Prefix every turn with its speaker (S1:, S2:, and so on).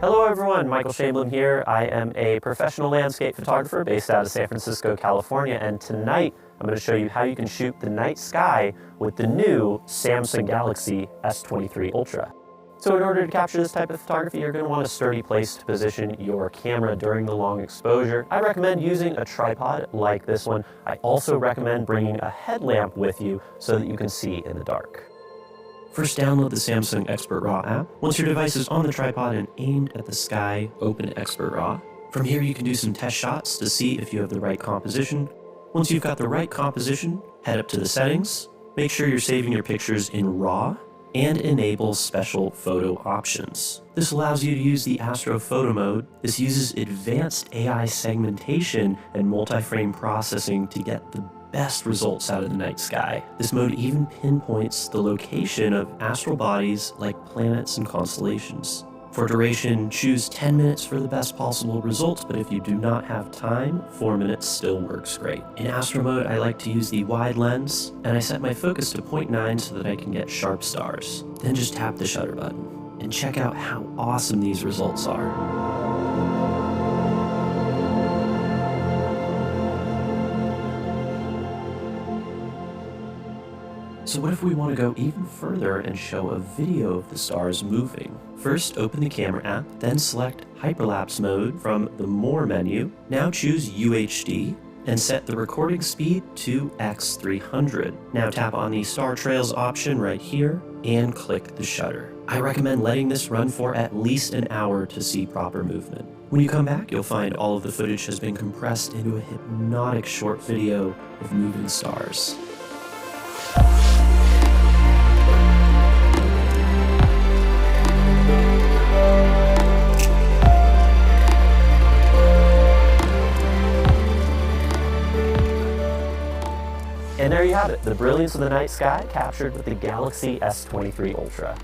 S1: Hello everyone, Michael Shablin here. I am a professional landscape photographer based out of San Francisco, California, and tonight I'm going to show you how you can shoot the night sky with the new Samsung Galaxy S23 Ultra. So in order to capture this type of photography, you're going to want a sturdy place to position your camera during the long exposure. I recommend using a tripod like this one. I also recommend bringing a headlamp with you so that you can see in the dark. First, download the Samsung Expert RAW app. Once your device is on the tripod and aimed at the sky, open Expert RAW. From here, you can do some test shots to see if you have the right composition. Once you've got the right composition, head up to the settings, make sure you're saving your pictures in RAW, and enable special photo options. This allows you to use the Astrophoto mode. This uses advanced AI segmentation and multi-frame processing to get the best results out of the night sky. This mode even pinpoints the location of astral bodies like planets and constellations. For duration, choose 10 minutes for the best possible results, but if you do not have time, 4 minutes still works great. In astro mode, I like to use the wide lens, and I set my focus to 0.9 so that I can get sharp stars. Then just tap the shutter button, and check out how awesome these results are. So what if we want to go even further and show a video of the stars moving? First, open the camera app, then select hyperlapse mode from the More menu. Now choose UHD and set the recording speed to X300. Now tap on the Star Trails option right here and click the shutter. I recommend letting this run for at least an hour to see proper movement. When you come back, you'll find all of the footage has been compressed into a hypnotic short video of moving stars. And there you have it, the brilliance of the night sky captured with the Galaxy S23 Ultra.